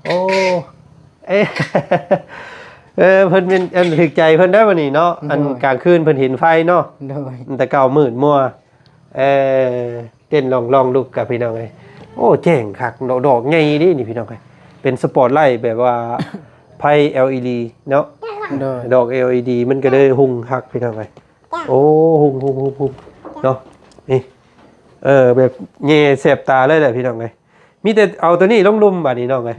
โอ้เอ๊ะเพิ่นเป็นอันถึกใจเพิ่นได้บ่นี่เนาะอันกลางคืนเพิ่นเห็นไฟเนาะโดยแต่เก่ามืดมัวเต้นลองลุกกับพี่น้องเอ้ยโอ้แจ้งคักดอกใหญ่ดินี่พี่น้องเอ้ยเป็นสปอตไลท์แบบว่าไฟ LED เนาะดอก LED มันก็เลยหุ่งคักพี่น้องเอ้ยโอ้หุ่งเนาะนี่แบบแง่แสบตาเลยแหละพี่น้องเอ้ยมีแต่เอาตัวนี้ลงลุ่มบัดนี้น้องเอ้ย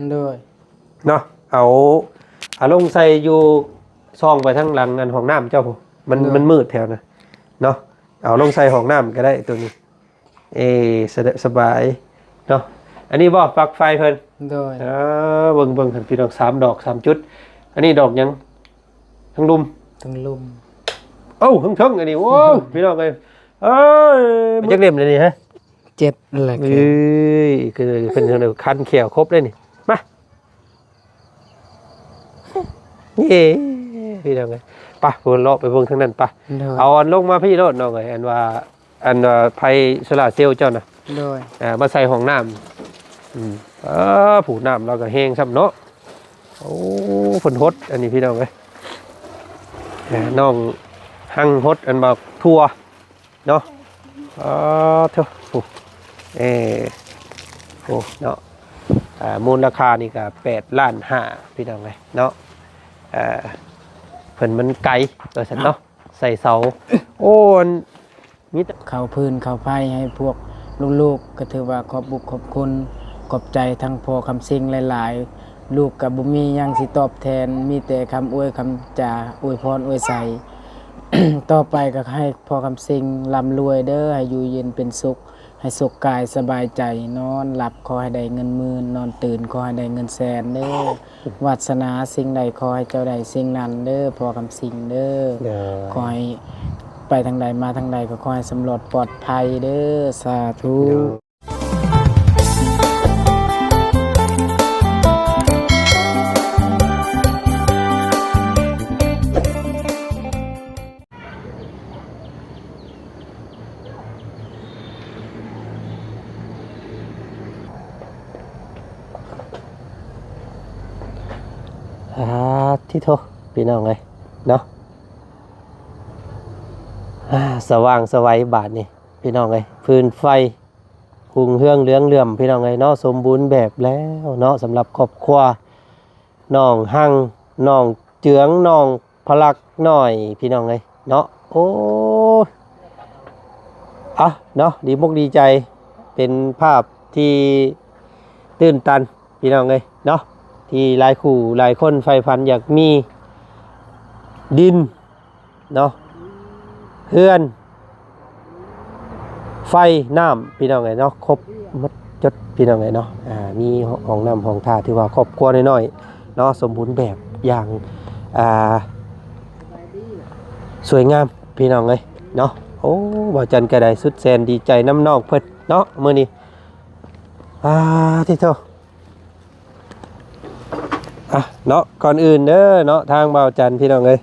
เนาะเอาลงใส่อยู่ซองไปทั้งหลังอันห้องน้ำเจ้าผมมันมืดแถวนะเนาะเอาลงใส่ห้องน้ำก็ได้ตัวนี้สบายเนาะอันนี้บอกปลั๊กไฟเพิ่นโดยเบิ่งพี่น้อง3 ดอก 3 จุดอันนี้ดอกยังทั้งลุ่มโอ้ทั้งอันนี้โอ้พี่น้องเลยมันจักเล่มเลยนี่ฮะ7นั่นแหละคือเป็นเรื่องคันเขียวครบเลยนี่มาพี่น้องเลยป่ะพูนเลาะไปเบิ่งทั้งนั้นป่ะเอาอันลงมาพี่โลดน้องเลยอันว่าไฟโซล่าเซลล์เจ้าน่ะโดยมาใส่ห้องน้ำผูน้ำเราก็แห้งซ้ำเนาะโอ้ฝนฮดอันนี้พี่น้องเลยน้องหั่งฮดอันบอกทั่วเนาะเท่าโอ้เนาะมูลราคานี่ก็8.5 ล้านพี่น้องเลยเนาะเพิ่นมันไกลตัวฉันเนาะใส่เสาโอ้มีเขาพื้นเขาไฟให้พวกลูกๆก็ถือว่าขอบบุญขอบคุณขอบใจทั้งพ่อคำซิงหลายๆลูกกับบุมียังสิตอบแทนมีแต่คำอวยคำจาอวยพรอวยใส่ ต่อไปก็ให้พ่อคำซิงร่ำรวยเด้อให้อยู่เย็นเป็นสุขให้สุขกายสบายใจนอนหลับขอให้ได้เงินหมื่นนอนตื่นขอให้ได้เงินแสนเด้อวาสนาสิ่งใดขอให้เจ้าใดสิ่งนั้นเด้อพ่อคำซิงเด้อขอให้ไปทางใดมาทางใดก็ขอให้สำรวจปลอดภัยเด้อสาธุที่โทพี่น้องเลยเนาะสว่างสวัยบาทนี่พี่น้องเลยพื้นไฟหุงเฮืองเหลืองเหลื่อมพี่น้องเลยเนาะสมบูรณ์แบบแล้วเนาะสำหรับครอบครัวน้องหั่งน้องเจืองน้องพลักหน่อยพี่น้องเลยเนาะโอ้เนาะดีมุกดีใจเป็นภาพที่ตื่นตันพี่น้องเลยเนาะที่หลายคู่หลายคนใฝ่ฝันอยากมีดินเนาะเฮือนไฟน้ำพี่น้องไงเนาะครบมัดจดพี่น้องไงเนาะมีห้องน้ำห้องท่าที่ว่าครอบครัวน้อยๆเนาะสมบูรณ์แบบอย่างสวยงามพี่น้องเลยเนาะโอ้บ่จันกระไดสุดแสนดีใจน้ำนองเพิ่นเนาะมื้อนี้ที่เท่าเนาะก่อนอื่นเด้อเนาะทางบ่าวจันพี่น้องเลย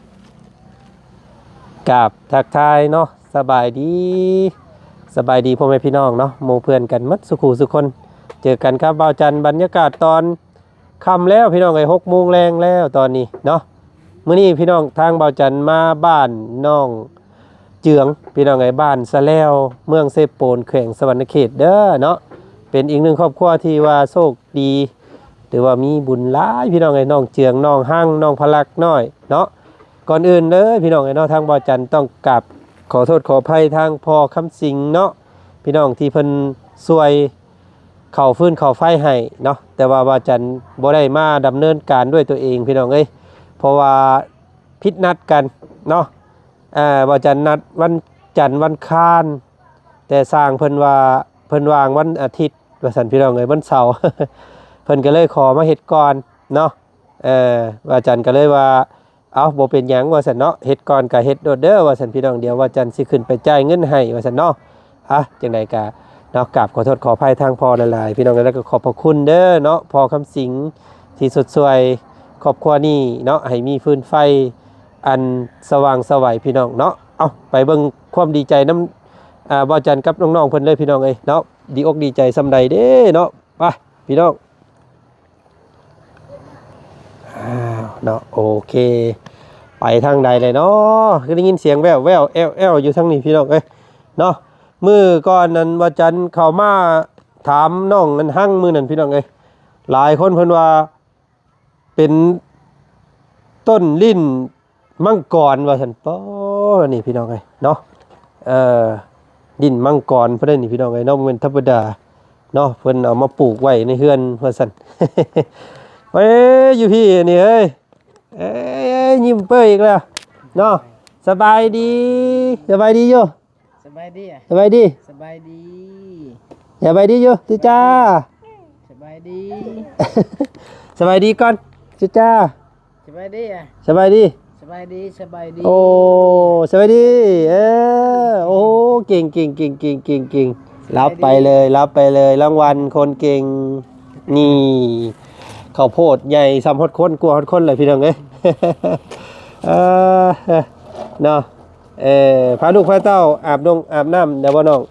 กับทักทายเนาะสบายดีพ่อแม่พี่น้องเนาะหมู่เพื่อนกันมัดสุขุสุคนเจอกันครับบ่าวจันบรรยากาศตอนค่ำแล้วพี่น้องเลย6 โมงแรงแล้วตอนนี้เนาะมื้อนี้พี่น้องทางบ่าวจันมาบ้านน้องเจืองพี่น้องเลยบ้านสะแล้วเมืองเซโปนแขวงสวรรณเขตเด้อเนาะเป็นอีกหนึ่งครอบครัวที่ว่าโชคดีหรือว่ามีบุญหลายพี่น้องไอ้น้องเจืองน้องหั่งน้องพลักน้อยเนาะก่อนอื่นเลยพี่น้องไอ้เนาะทางบ่าวจันต้องกราบขอโทษขออภัยทางพ่อคำสิงเนาะพี่น้องที่เพิ่นช่วยเข้าฟื้นเข้าไฟให้เนาะแต่ว่าบ่าวจันบ่ได้มาดำเนินการด้วยตัวเองพี่น้องเอ้ยเพราะว่าผิดนัดกันเนาะบ่าวจันนัดวันจันทร์วันคานแต่สร้างเพิ่นว่าเพิ่นวางวันอาทิตย์ว่าซั่นพี่น้องเอ้ยวันเสาร์ เพิ่นก็เลยขอมาเฮ็ดก่อนเนาะว่าจันก็เลยว่าเอาบ่เป็นหยังว่าซั่นเนาะเฮ็ดก่อนก็เฮ็ดโดดเด้อว่าซั่นพี่น้องเดียวว่าจันสิขึ้นไปจ่ายเงินให้ว่าซั่นเนาะจังได๋ก็เนาะกราบขอโทษขออภัยทางพ่อหลายๆพี่น้องแล้วก็ขอบพระคุณเด้อเนาะพ่อคำสิงที่สดสวยครอบครัวนี้เนาะให้มีฟืนไฟอันสว่างไสวพี่น้องเนาะเอาไปเบิ่งความดีใจนำบ่จันกับน้องๆเพิ่นเลยพี่น้องเอ้ยเนาะดีอกดีใจซำใดเด้เนาะไปพี่น้อง เนาะโอเคไปทางใดเลยเนาะคือได้ยินเสียงแววแววแอวอยู่ทางนี้พี่น้องเอ้ยเนาะมื้อก่อนนั้นว่าจันเข้ามาถามน้องนั้นหั่งมื้อนั้นพี่น้องเอ้ยหลายคนเพิ่นว่าเป็นต้นลิ้นมังกรว่าซั่นป้อนี่พี่น้องเอ้ยเนาะดินมังกรเพิ่นได้นี่พี่น้องเอ้ยเนาะบ่แม่นธรรมดาเนาะเพิ่นเอามาปลูกไว้ในเฮือนว่าซั่น เฮ้ยอยู่พี่นี่เอ้ยเอ้ยยิ้มเป้ยอีกแล้วเนาะสบายดีอยู่ สบายดีอ่ะ สบายดี สบายดี สบายดีอยู่จุจ้า สบายดี สบายดีก่อนจุจ้า สบายดีอ่ะ สบายดี สบายดีสบายดี โอ้สบายดีโอ้เก่งรับไปเลยรางวัลคนเก่งนี่ข้าวโพดใหญ่ซ้ำฮอดคนกลัวฮอดคนเลยพี่น้องเอ้ย เนาะพาลูกพาเต้าอาบน้ำเดี๋ยวบ่น้อง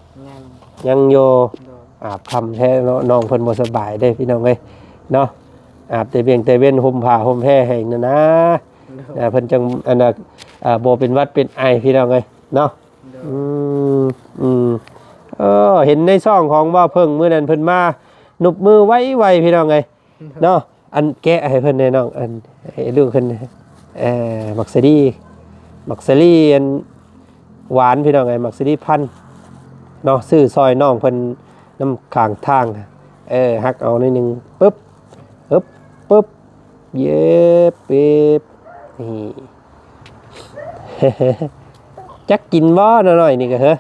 ยังโยอาบคำแท้น้องเพิ่นบ่สบายเด้พี่น้องเอ้ยเนาะอาบแต่เว้นห่มผ้าห่มแพรให้นั่นนะเพิ่นจังอันน่ะบ่เป็นหวัดเป็นไอพี่น้องเอ้ยเนาะเห็นในช่องของว่าเพิ่งมื้อนั้นเพิ่นมานุบมือไวพี่น้องเอ้ยเนาะอันแกะให้เพิ่นแน่น้องอันให้ลูกเพิ่นมักซะดีอันหวานพี่น้องไงมักซะดีพันเนาะซื้อซอยน้องเพิ่นน้ำข้างทางฮักเอาหน่อยนึงปึ๊บเย็บปิ๊บนี่ จักกินบ่หน่อยนี่ก็เฮ้อ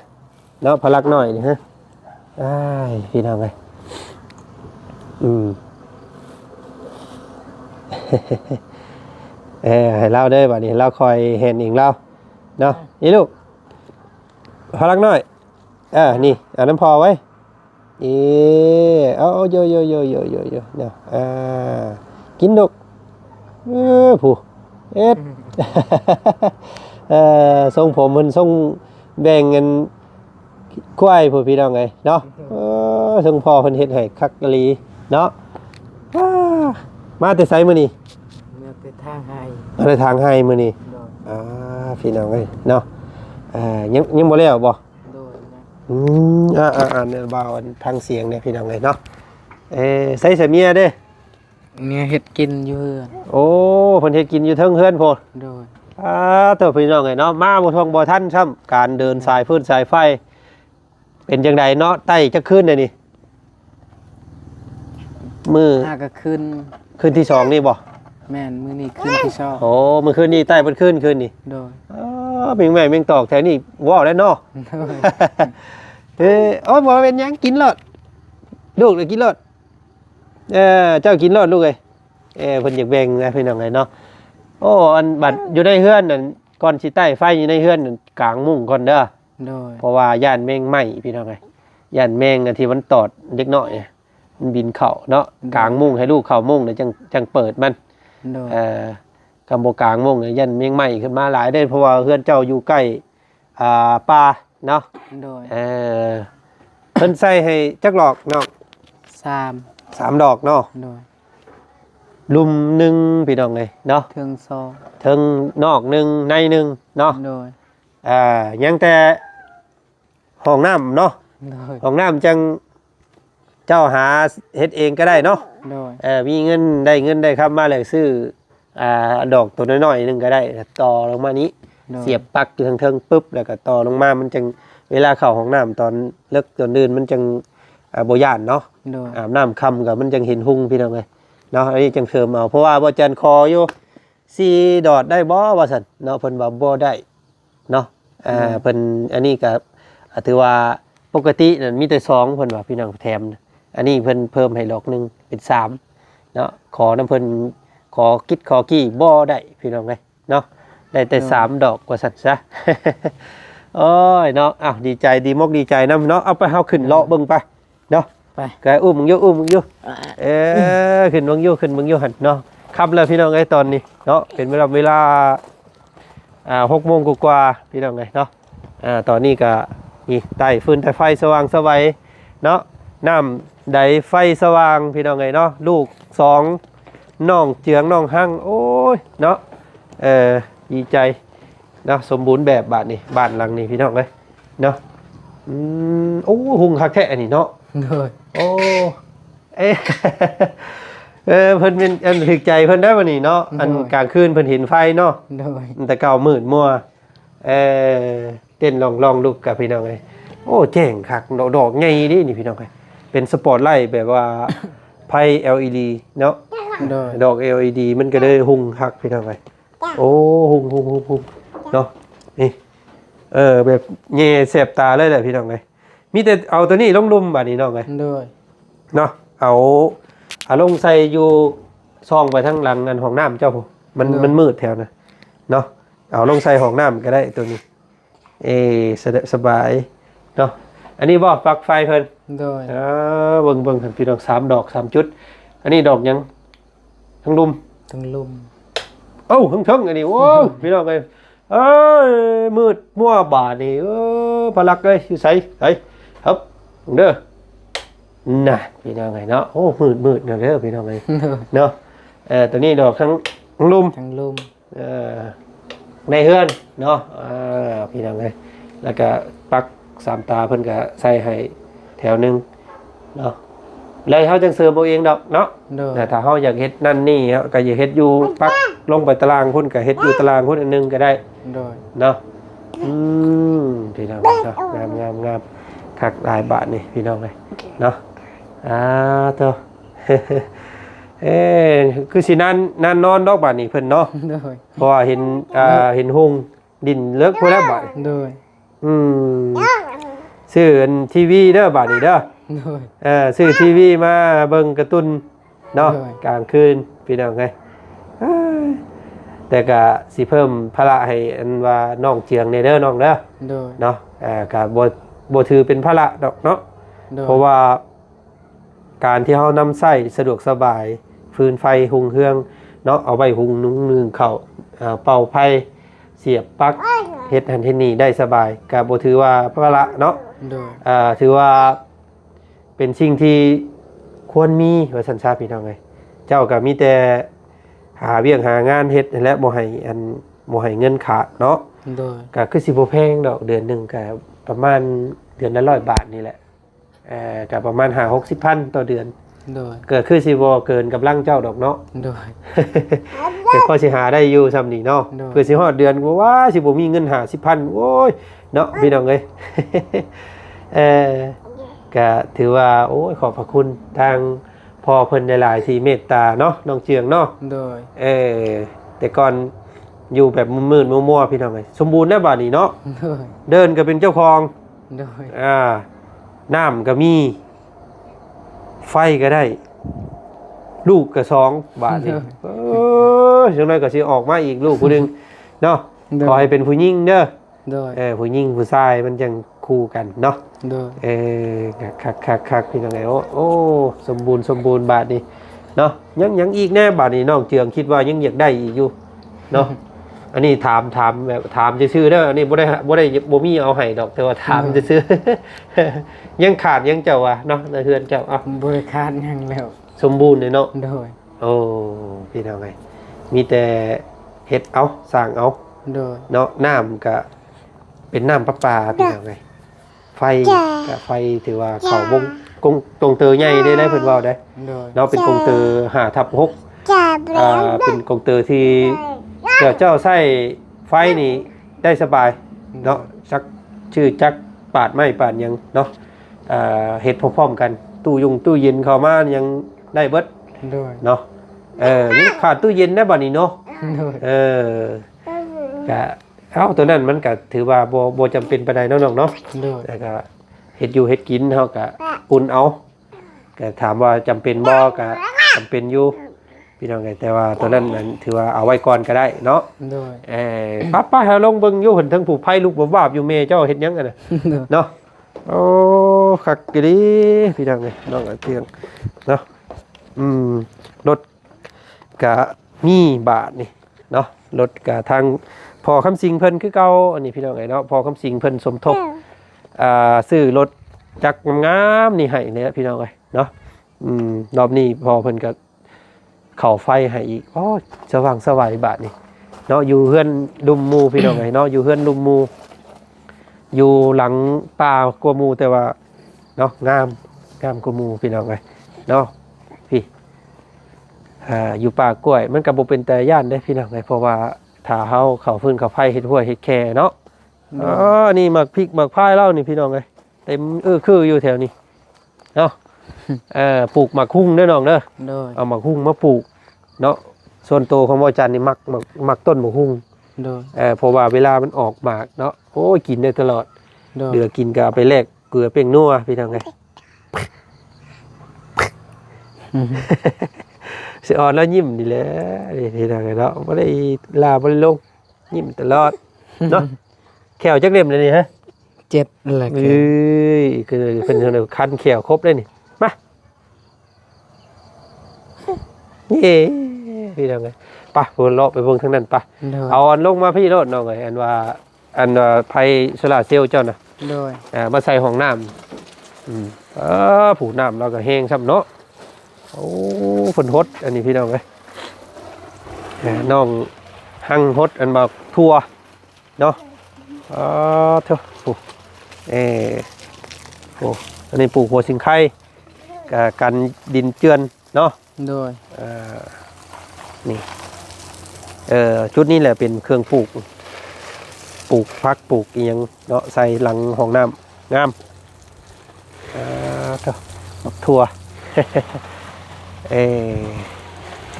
เนาะพลักหน่อยนี่ฮะอ้ายพี่น้องไงให้เล่าได้บัดนี้เราคอยเห็นเองเล่าเนาะนี่ลูกพลักหน่อยนี่เอาน้ำพอไว้เอาโยเนาะกินลูกผู้เอ็ด ทรงผมมันทรงแบ่งเงินควายผู้พี่น้องไงเนาะทรงพอเพิ่นเฮ็ดให้คักกะลีเนาะมาแต่ไสมื้อนี้มาแต่ทางให้มื้อนี้พี่น้องเอ้ยเนาะยังบ่แล้วบ่เนี่ยบ่าวทางเสียงเนี่ยพี่น้องเอ้ยเนาะใส่เสเมียเด้เมียเฮ็ดกินอยู่เฮือนโอ้เพิ่นเฮ็ดกินอยู่เทิงเฮือนพุ่นโดยตัวพี่น้องเอ้ยเนาะมาบ่ทวงบ่ทันซ้ำการเดินสายพื้นสายไฟเป็นจังไดเนาะใต้จักคืนได้นี่มื้อก็คืนที่2นี่บ่แม่นมื้อนี้คืนที่2โอ้มื้อคืนนี้ใต้เพิ่นคืนนี่โดยแม่งตอกแถวนี้ว้าวแล้วเนาะบ่เป็นหยังกินรถลูกเลยกินรถเจ้ากินรถลูกเอ้ยเพิ่นอยากแบ่งนะพี่น้องเอ้ยเนาะโอ้อันบัดอยู่ในเฮือนนั่นก่อนสิใต้ไฟอยู่ในเฮือนนั่นกลางมุ้งก่อนเด้อโดยเพราะว่าย่านแมงไหม้พี่น้องเอ้ยย่านแมงที่มันตอดเล็กน้อยมันบินเข้าเนาะกลางมุ้งให้ลูกเข้ามุ้งแล้วจังเปิดมันกำบ่กลางมุ้งย่านแมงไหม้ขึ้นมาหลายได้เพราะว่าเฮือนเจ้าอยู่ใกล้ป่าเนาะโดยเพิ่นใส่ให้จักหลอกเนาะ3ดอกเนาะโดยลุมหนึ่งพี่น้องเลยเนาะเทิงนอกหนึ่งในหนึ่งเนาะโดยยังแต่ห้องน้ำเนาะห้องน้ำจังเจ้าหาเฮ็ดเองก็ได้เนาะโดยมีเงินได้ครับมาเลยซื้อดอกตัวน้อยๆนึงก็ได้ต่อลงมานี้เสียบปลั๊กอยู่ทางเทิงปุ๊บแล้วก็ต่อลงมามันจังเวลาเข้าห้องน้ำตอนเลิกตอนเดินมันจังบ่ย่านเนาะอาบน้ำค่ำกับมันจังเห็นหุ่งพี่น้องเลยเนาะอันนี้จังเสริมเอาเพราะว่าบ่จันคออยู่4ดอดได้บ่ว่าซั่นเนาะเพิ่นว่าบ่ได้เนาะเพิ่นอันนี้ก็ถือว่าปกตินั่นมีแต่2เพิ่นว่าพี่น้องแถมอันนี้เพิ่นเพิ่มให้ดอกนึงเป็น3เนาะขอน้ำเพิ่นขอกี้บ่ได้พี่น้องเอ้ยเนาะได้แต่3ดอกว่าซั่นซะ โอ้ยเนาะอ้าวดีใจดีมกดีใจนำเนาะเอาไปเฮาขึ้นเลาะเบิ่งไปเนาะไปก็อุ้มมึงอยู่ขึ้นมึงอยู่หั่นเนาะค่ำแล้วพี่น้องเอ้ยตอนนี้เนาะเป็นเวลา6 โมงกว่าพี่น้องเอ้ยเนาะตอนนี้ก็นี่ใต้ฟืนใต้ไฟสว่างสวัยเนาะน้ำใดไฟสว่างพี่น้องเอ้ยเนาะลูก2 น้องเจืองน้องหั่งโอ้ยเนาะดีใจเนาะสมบูรณ์แบบบ้านหลังนี้พี่น้องเอ้ยเนาะโอ้หุงคักแท้อันนี้เนาะโดยโอ้เอ๊ะ เพิ่นเป็นอันถึกใจเพิ่นได้บ่นี่เนาะอันกลางคืนเพิ่นเห็นไฟเนาะโดยแต่เก่ามืดมัวเต้นลองลุกกับพี่น้องเอ้ยโอ้แจ้งคักดอกใหญ่ดินี่พี่น้องเอ้ยเป็นสปอตไลท์แบบว่าไฟ LED เนาะดอก LED มันก็เลยหุงคักพี่น้องเอ้ยโอ้หุงเนาะนี่แบบแย่แสบตาเลยแหละพี่น้องเอ้ยมีแต่เอาตัวนี้ลงลุมบัดนี้น้องเอ้ยเนาะเอาลงใส่อยู่ซองไปทั้งหลังอันห้องน้ำเจ้าผมมันมืดแถวนะเนาะเอาลงใส่ห้องน้ำก็ได้ตัวนี้สบายเนาะอันนี้บ่ปลั๊กไฟเพิ่นโดยเบิ่งพี่น้อง3ดอก3จุดอันนี้ดอกยังทั้งลุมเอ้าทั้งอันนี้โอ้พี่น้องเอ้ยมืดมัวบาดนี่พลักเอ้ยอยู่ไสครับเด้อน่ะพี่น้องไงเนาะโอ้มืดเด้อพี่น้องไงเนาะตัวนี้ดอกทั้งลุมในเฮือนเนาะพี่น้องไงแล้วก็ปัก3ตาเพิ่นก็ใส่ให้แถวนึงเนาะเลยเฮาจังเสริมเอาเองดอกเนาะแต่ถ้าเฮาอยากเฮ็ดนั่นนี่ก็อย่าเฮ็ดอยู่ปักลงไปตารางพุ่นก็เฮ็ดอยู่ตารางพุ่นอันนึงก็ได้เนาะพี่น้องเนาะงามคักหลายบาทนี่พี่น้องเลยเนาะเถอะคือสินั่นนอนดอกบาทนี่เพิ่นเนาะเพราะว่าเห็นหงดินเลิกพอแล้วบาทซื้อทีวีเด้อบาทนี่เด้อซื้อทีวีมาเบิ่งการ์ตูนเนาะกลางคืนพี่น้องไงแต่ก็สิเพิ่มภาระให้อันว่าน้องเจียงในเด้อน้องเด้อเนาะก็บ่ถือเป็นภาระดอกเนาะเพราะว่าการที่เฮานำใช้สะดวกสบายฟืนไฟหุงเครื่องเนาะเอาไว้หุงนึ่งข้าวเป่าไฟเสียบปลั๊กเฮ็ดหันเฮ็ดนี่ได้สบายก็บ่ถือว่าภาระเนาะถือว่าเป็นสิ่งที่ควรมีว่าซั่นซะพี่น้องเอ้ยเจ้าก็มีแต่หาเวียกหางานเฮ็ดและบ่ให้เงินขาดเนาะก็คือสิบ่แพงดอกเดือนนึงก็ประมาณเดือนละ100 บาทนี่แหละก็ประมาณ50-60,000ต่อเดือนเกิดคือสิบ่เกินกำลังเจ้าดอกเนาะแต่พอสิหาได้อยู่ซ้ำนี่เนาะเพื่อสิฮอดเดือนว่าสิบ่มีเงิน50,000โอ้ยเนาะพี่น้องเอ้ยก็ถือว่าโอ้ยขอบพระคุณทางพ่อเพิ่นหลายๆที่เมตตาเนาะน้องเจียงเนาะแต่ก่อนอยู่แบบมืดๆมัวๆพี่น้องเอ้ยสมบูรณ์แล้วบัดนี้เนาะเดินก็เป็นเจ้าของน้ำก็มีไฟก็ได้ลูกก็2 บาทนี่จังได๋ก็สิออกมาอีกลูกผู้นึงเนาะขอให้เป็นผู้หญิงเด้อผู้หญิงผู้ชายมันจังคู่กันเนาะคักพี่น้องเอ้ยโอ้สมบูรณ์บาทนี่เนาะยังอีกแน่บาทนี่น้องเจืองคิดว่ายังอยากได้อีกอยู่เนาะอันนี้ถามแบบถามซื่อๆเด้ออันนี้บ่ได้บ่มีเอาให้ดอกแต่ว่าถามซื่อๆยังขาดยังเจ้าว่ะเนาะในเฮือนเจ้าบ่ได้ขาดหยังแล้วสมบูรณ์เลยเนาะโอ้พี่น้องเอ้ยมีแต่เฮ็ดเอาสร้างเอาเนาะน้ำก็เป็นน้ำประปาพี่น้องเอ้ยไฟก็ไฟถือว่าเขาวงกงเตอร์ใหญ่ได้เพิ่นเว้าได้เนาะเป็นกงเตอร์5/6เป็นกงเตอร์ที่เจ้าใช้ไฟนี่ได้สบายเนาะสักชื่อจักปาดไม้ปาดยังเนาะเฮ็ดพร้อมๆกันตู้เย็นเข้ามายังได้เบิดเนาะนี่ขาดตู้เย็นได้บัดนี้เนาะก็ตัวนั้นมันก็ถือว่าบ่จำเป็นปานใดเนาะน้องเนาะแล้วก็เฮ็ดอยู่เฮ็ดกินเฮาก็อุ่นเอาก็ถามว่าจำเป็นบ่ก็จำเป็นอยู่พี่น้องไงแต่ว่าตัวนั้นมันถือว่าเอาไว้ก่อนก็ได้เนาะป้าเฮาลงเบิ่งอยู่เห็นทั้งผู้ไผลูกบ่วาบอยู่แม่เจ้าเฮ็ดหยังกันน่ะเนาะโอ้คักกะดีพี่น้องไงน้องเตียงเนาะรถก็มีบาทนี่เนาะรถก็ทางพอคำสิงเพิ่นคือเก่าอันนี้พี่น้องไงเนาะพอคำสิงเพิ่นสมทบซื้อรถจักรงามๆนี่ให้เนี่ยพี่น้องไงเนาะรอบนี้พอเพิ่นก็ เข้าไฟให้อีกโอ้สว่างสวัยบาดนี่เนาะอยู่เฮือนลุมหมู่พี่น้องเอ้ยเนาะอยู่เฮือนลุมหมู่อยู่หลังป่ากว่าหมู่แต่ว่าเนาะงามกว่าหมู่พี่น้องเอ้ยเนาะพี่อยู่ป่ากล้วยมันก็บ่เป็นแต่ย่านเด้พี่น้องเอ้ยเพราะว่าถ้าเฮาเข้าฟืนเข้าไฟเฮ็ดห้วยเฮ็ดแค่เนาะนี่หมักพริกหมักพายเล่านี่พี่น้องเอ้ยเต็มคืออยู่แถวนี้เนาะปลูกหมักหุ้งเด้อน้องเด้อเอาหมักหุ้งมาปลูกเนาะส่วนตัวของบ่จันนี่มักต้นหมักหุ้งเพราะว่าเวลามันออกหมากเนาะโอ้ยกินได้ตลอดเหลือกินก็เอาไปแลกเกลือเป้งนัวพี่น้องเอ้ยสิอ่อนแล้วยิ้มนี่แหละพี่น้องเอ้ยเนาะบ่ได้ลาบ่ได้ลงยิ้มตลอดเนาะแขวจักเล่มเลยนี่ฮะ7อะไรคือเป็นคันแขวครบเลยนี่มาพี่น้องเอ้ยไปเพิ่นเลาะไปเบิ่งทางนั้นไปเอาอันลงมาพี่โลดน้องเอ้ยอันว่าไผโซล่าเซลล์เจ้าน่ะมาใส่ห้องน้ำผูน้ำเราก็แห้งซ้ำเนาะโอ้ฝนฮดอันนี้พี่น้องเอ้ยน้องหั่งฮดอันบอกทั่วเนาะเถอะโอ้อันนี้ปลูกหัวสิงไข่กันดินเจือนเนาะนี่ชุดนี้แหละเป็นเครื่องปลูกพักปลูกอีหยังเนาะใส่หลังห้องน้ำงามเถอะทั่ว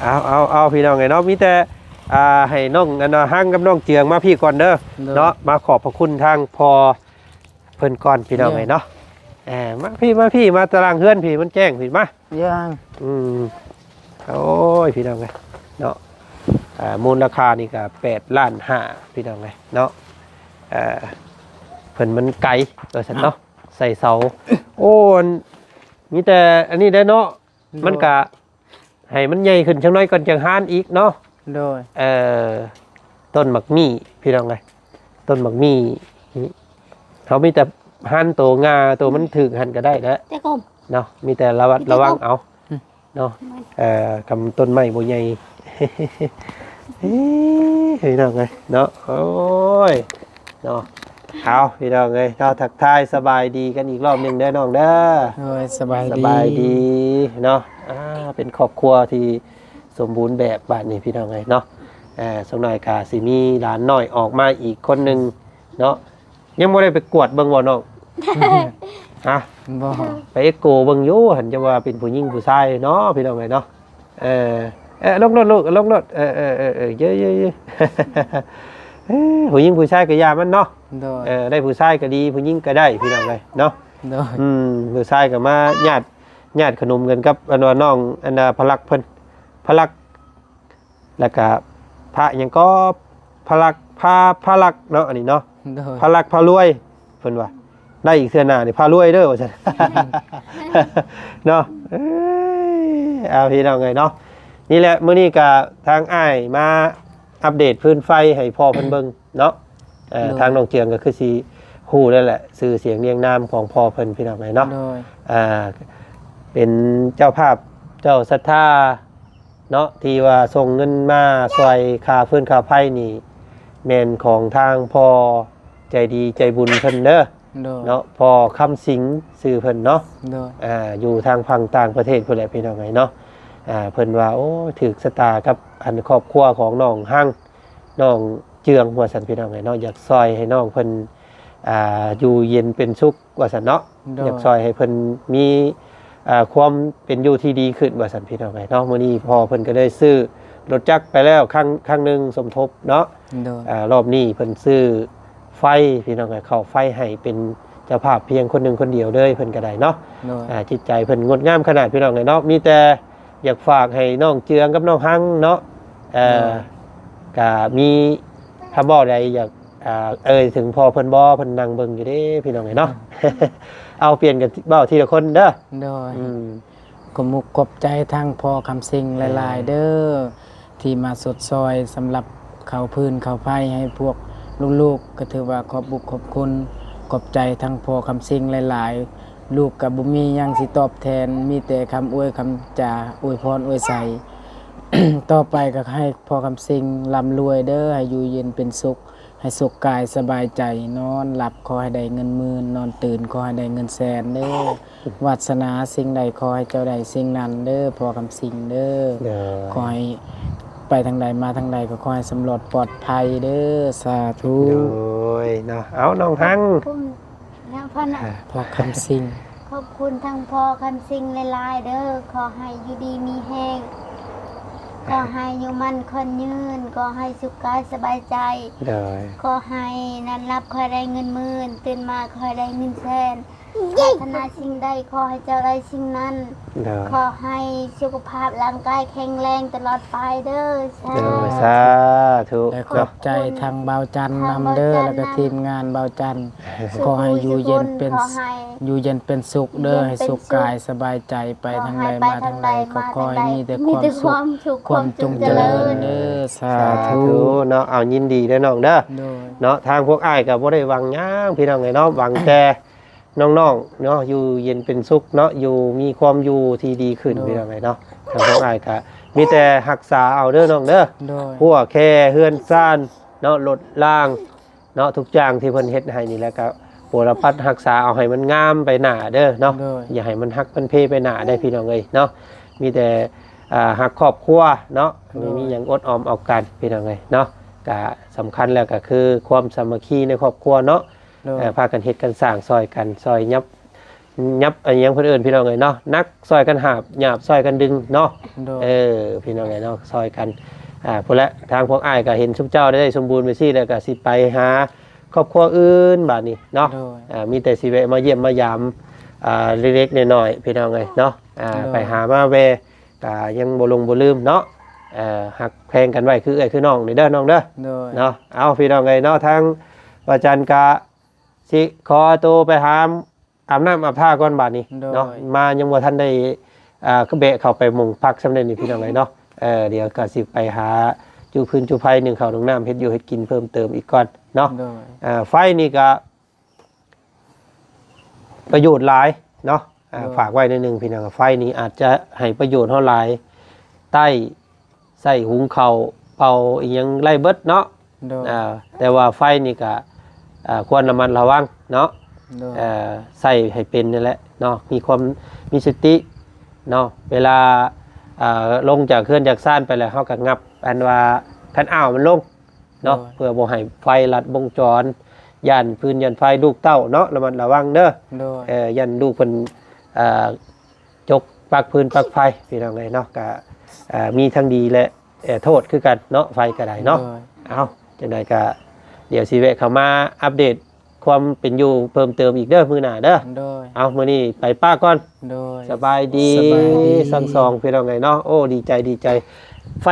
เอาพี่น้องไงเนาะมีแต่ให้น้องหั่งกับน้องเจียงมาพี่ก่อนเด้อเนาะมาขอบพระคุณทางพอเพิ่นก่อนพี่น้องไงเนาะมาพี่มาตารางเฮือนพี่มันแจ้งพี่มายังโอ้ยพี่น้องไงเนาะมูลราคานี่ก็8.5 ล้านพี่น้องไงเนาะเพิ่นมันไกลฉันเนาะใส่เสาโอ้มีแต่อันนี้ได้เนาะมันก็ให้มันใหญ่ขึ้นจังน้อยก่อนจังหานอีกเนาะต้นหมักมี่พี่น้องไงต้นหมักมี่เขามีแต่หั่นตัวงาตัวมันถึกหั่นก็ได้แล้วเนาะมีแต่ระวังเอาเนาะกำต้นไม้โบใหญ่พี่น้องไงเนาะโอ้ยเนาะเอาพี่น้องไงเราทักทายสบายดีกันอีกรอบหนึ่งเด้อน้องเด้อสบายดีเนาะเป็นครอบครัวที่สมบูรณ์แบบบ้านนี้พี่น้องไงเนาะสมหน่อยกาสิมีหลานน้อยออกมาอีกคนหนึ่งเนาะยังไม่ได้ไปกวดเบิ่งบ่น้องฮะไปเอ็กโกเบิ่งอยู่หันจะว่าเป็นผู้หญิงผู้ชายเนาะพี่น้องไงเนาะลงรถลูกลงรถเยอะผู้หญิงผู้ชายก็ยามันเนาะได้ผู้ชายก็ดีผู้หญิงก็ได้พี่น้องไงเนาะผู้ชายก็มาญาติขนมกันกับน้องพลักเพิ่นพลักแล้วก็พระยังก็พลักเนาะอันนี้เนาะพลักพารวยเพิ่นว่าได้อีกเสื้อหน้านี่พารวยเด้อว่าซั่นเนาะเอาพี่น้องไงเนาะนี่แหละมื้อนี้ก็ทางอ้ายมาอัปเดตพื้นไฟให้พ่อเพิ่นเบิ่งเนาะทางน้องเจียงก็คือสิฮู้แล้วแหละชื่อเสียงเรียงนามของพ่อเพิ่นพี่น้องไงเนาะเป็นเจ้าภาพเจ้าศรัทธาเนาะที่ว่าส่งเงินมาช่วยค่าฟื้นค่าไฟนี่แม่นของทางพ่อใจดีใจบุญเพิ่นเด้อเนาะพ่อคำสิงชื่อเพิ่นเนาะอยู่ทางฝั่งต่างประเทศพุ่นแหละพี่น้องไงเนาะเพิ่นว่าโอ้ถึกชะตากับอันครอบครัวของน้องหั่งน้องเจืองว่าซั่นพี่น้องไงเนาะอยากซอยให้น้องเพิ่นอยู่เย็นเป็นสุขว่าซั่นเนาะอยากซอยให้เพิ่นมีความเป็นอยู่ที่ดีขึ้นว่าสันพี่น้องไงเนาะมื้อนี้พอเพิ่นก็ได้ซื้อรถจักรไปแล้วครั้งนึงสมทบเนาะรอบนี้เพิ่นซื้อไฟพี่น้องไงเข้าไฟให้เป็นเจ้าภาพเพียงคนหนึ่งคนเดียวเลยเพิ่นก็ได้เนาะจิตใจเพิ่นงดงามขนาดพี่น้องไงเนาะมีแต่อยากฝากให้น้องเจืองกับน้องหั่งเนาะก็มีคำบอกใดอยากถึงพอเพิ่นบ่เพิ่นนั่งเบิ่งอยู่เด้พี่น้องไงเนาะเอาเปลี่ยนกันเบ้าทีละคนเด้อก็มุกกบใจทางพอคำสิงหลายๆเด้อที่มาสดซอยสำหรับเขาพื้นเขาไฟให้พวกลูกๆก็ถือว่าขอบบุญขอบคุณขอบใจทางพอคำสิงหลายๆลูกกับบุมียังสิตอบแทนมีแต่คำอวยคำจาอวยพรอวยใส่ ต่อไปก็ให้พอคำสิงร่ำรวยเด้อให้อยู่เย็นเป็นสุขให้สุขกายสบายใจนอนหลับขอให้ได้เงินหมื่นนอนตื่นขอให้ได้เงินแสนเด้อวาสนาสิ่งใดขอให้เจ้าได้สิ่งนั้นเด้อพอคำสิงเด้อ เด้อ ขอให้ไปทางใดมาทางใดก็ขอให้สำรวจปลอดภัยเด้อสาธุ โดยเนาะเอาน้องหัง คุณนะพ่อนะ พอคำสิง ขอบคุณทั้งพ่อคำสิงหลายๆเด้อขอให้อยู่ดีมีแห้งขอให้อยู่มันคนยืนขอให้สุขกายสบายใจ โดย ขอให้นั้นรับคอยได้เงินหมื่นตื่นมาคอยได้เงินแสนปรารถนาสิ่งใดขอให้เจ้าได้สิ่งนั้น โดย ขอให้สุขภาพร่างกายแข็งแรงตลอดไปเด้อสา โดย ธุ สาธุ และขอบใจทางเบาจันทร์นำเด้อแล้วก็ทีมงานเบาจันทร์ขอให้อยู่เย็นเป็น ขอให้ อยู่เย็นเป็นสุขเด้อให้สุขกายสบายใจไปทางใดมาทางใดก็ขอให้มีแต่ความสุขความจงเจริญเด้อสา สา ธุ ธุเนาะเอายินดีเด้อน้องเด้อ โดย เนาะทางพวกอ้ายก็บ่ได้หวังหยังพี่น้องไงเนาะหวังแต่น้องๆเนาะอยู่เย็นเป็นสุขเนาะอยู่มีความอยู่ที่ดีขึ้นพี่น้องไงเนาะทางพวกอ้ายก็มีแต่รักษาเอาเด้อน้องเด้อ โดย พวกแค่เฮือนซ่านเนาะลดล่างเนาะทุกอย่างที่เพิ่นเฮ็ดให้นี่แหล้วก็ปวรพัดรักษาเอาให้มันงามไปหน้าเด้อเนาะ โดย อย่าให้มันฮักมันเพไปหน้าได้พี่น้องเอ้ยเนาะมีแต่ฮักครอบครัวเนาะไม่มีหยังอดออมเอากันพี่น้องเอ้ยเนาะก็สำคัญแล้วก็คือความสามัคคีในครอบครัวเนาะ โดย พากันเฮ็ดกันสร้างซอยกันซอยยับอันหยังเพิ่นเอิ้นพี่น้องเอ้ยเนาะนักซอยกันหาบหยาบซอยกันดึงเนาะ โดย พี่น้องไงเนาะซอยกันพุ่นละทางพวกอ้ายก็เห็นชุบเจ้าได้สมบูรณ์ไปซี่แล้วก็สิไปหาครอบครัวอื่นบาดนี้เนาะ โดย มีแต่สิแวะมาเยี่ยมมายามเล็กๆน้อยๆพี่น้องไงเนาะ โดย ไปหามาแวก็ยังบ่ลงบ่ลืมเนาะหักแพงกันไว้คือเอ้ยคือน้องนี่เด้อน้องเด้อ โดย เนาะเอาพี่น้องไงเนาะทางอาจารย์กะสิขอตัวไปหาอาบน้ำอาบท่าก่อนบาดนี้เนาะมายังบ่ทันได้ก็เบะเข้าไปมุงพักสำเร็จนี่พี่น้องไงเนาะเดี๋ยวก็สิไปหาจูพื้นจูไผ่หนึ่งข้าวหนึ่งน้ำเฮ็ดอยู่เฮ็ดกินเพิ่มเติมอีกก่อนเนาะ โดย ไฟนี่ก็ประโยชน์หลายเนาะฝากไว้ในหนึ่งพี่น้องไฟนี้อาจจะให้ประโยชน์เท่าหลายใต้ใส่หุงข้าวเป่าอีกยังไล่เบิดเนาะ โดย แต่ว่าไฟนี่ก็ควรระมัดระวังเนาะ โดย ใส่ให้เป็นนี่แหละเนาะมีความมีสติเนาะเวลาลงจากเคลื่อนจากซ่านไปแล้วเขาก็งับอันว่าคันอ้าวมันลงเนาะเพื่อบ่ให้ไฟลัดวงจรย่านพื้นย่านไฟลูกเต้าเนาะระมัดระวังเด้อ โดย ย่านลูกเพิ่นจกปลักพื้นปลักไฟพี่น้องเลยเนาะก็มีทั้งดีและโทษคือกันเนาะไฟก็ได้เนาะ โดย เอาจังไดก็เดี๋ยวสิแวะเข้ามาอัปเดตความเป็นอยู่เพิ่มเติมอีกเด้อมื้อหน้าเด้อ โดย เอามื้อนี้ไปป้าก่อน โดย สบายดี สบายดี สังสองพี่น้องไงเนาะโอ้ดีใจดีใจ ไฟ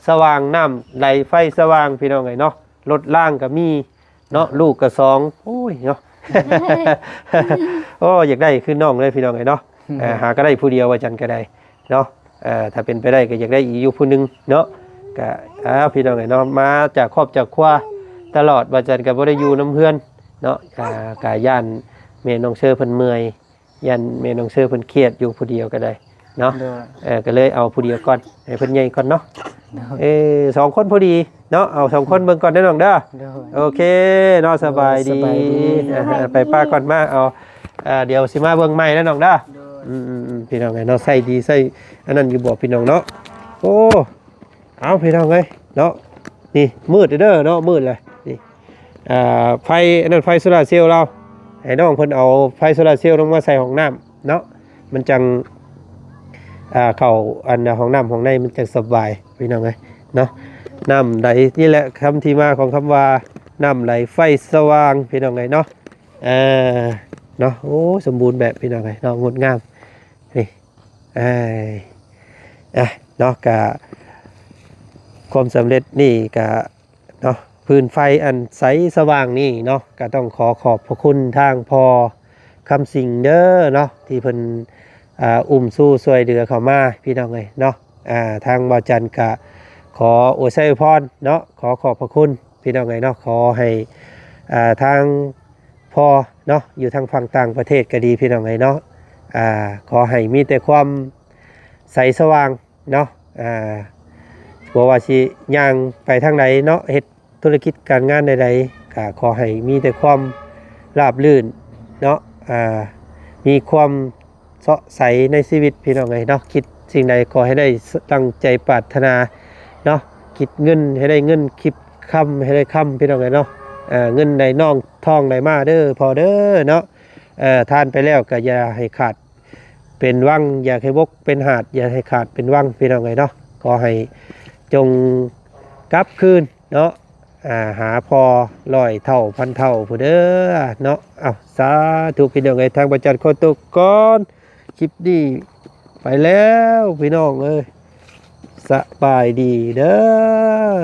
สว่างน้ำไหลไฟสว่างพี่น้องไงเนาะรถล่างก็มีเนาะลูกก็สองโอ้ยเนาะ โอ้อยากได้ขึ้นน้องเลยพี่น้องไงเนาะหาก็ได้ผู้เดียวว่าจันก็ได้เนาะถ้าเป็นไปได้ก็อยากได้อีกอยู่ผู้หนึงเนาะก็พี่น้องไงเนาะมาจากครอบจากครัวตลอดว่าจันก็บ่ได้อยู่น้ำเพื่อนเนาะกาย่านแม่น้องเชื่อเพิ่นเมื่อยย่านแม่น้องเชื่อเพิ่นเครียดอยู่ผู้เดียวก็ได้เนาะ โดย ก็เลยเอาผู้เดียวก่อนให้เพิ่นใหญ่ก่อนเนาะ โดย สองคนพอดีเนาะเอาสองคนเบิ่งก่อนได้อน้องเด้อ โดย โอเคเนาะสบายดี สบายดี ไปป้าก่อนมาเอาเดี๋ยวสิมาเบิ่งใหม่แล้วน้องเด้อพี่น้องไงเนาะใส่ดีใส่อันนั้นอยู่บ่พี่น้องเนาะโอ้เอาพี่น้องเอ้ยเนาะนี่มืดเด้อเนาะมืดเลยนี่ไฟอันนั้นไฟโซลาร์เซลล์เราให้น้องเพิ่นเอาไฟโซลาร์เซลล์ลงมาใส่ห้องน้ำเนาะมันจังเข้าอันห้องน้ำของในมันจังสบายพี่น้องเอ้ยเนาะน้ำไหลนี่แหละคำที่มาของคำว่าน้ำไหลไฟสว่างพี่น้องเอ้ยเนาะเนาะโอ้สมบูรณ์แบบพี่น้องเอ้ยเนาะงดงามนี่เนาะกะความสำเร็จนี่กะเนาะพื้นไฟอันใสสว่างนี่เนาะก็ต้องขอบพระคุณทางพอคำสิงเด้อเนาะที่เพิ่นสู้ช่วยเหลือเข้ามาพี่น้องเอ้ยเนาะทางบ่าวจันทร์กะขออวยพรเนาะขอบพระคุณพี่น้องเอ้ยเนาะขอให้ทางพ่อเนาะอยู่ทางฝั่งต่างประเทศก็ดีพี่น้องเอ้ยเนาะขอให้มีแต่ความใสสว่างเนาะ บ่ว่าสิย่างไปทางใดเนาะเฮ็ดธุรกิจการงานใดๆก็ขอให้มีแต่ความราบรื่นเนาะมีความเสาะใสในชีวิตพี่น้องเอ้ยเนาะคิดสิ่งใดขอให้ได้ตั้งใจปรารถนาเนาะคิดเงินให้ได้เงินคิดค้ำให้ได้ค้ำพี่น้องเอ้ยเนาะเงินใดน้องทองใดมาเด้อพอเด้อเนาะทานไปแล้วก็อย่าให้ขาดเป็นวังอย่าให้บกเป็นหาดอย่าให้ขาดเป็นวังพี่น้องเอ้ยเนาะขอให้จงกลับคืนเนาะหาพอร้อยเท่าพันเท่าผู้เด้อเนาะเอาสาธุพี่น้องเอ้ยทางประจันคนตุกก่อนคลิปนี้ไปแล้วพี่น้องเอ้ยสบายดีเด้อ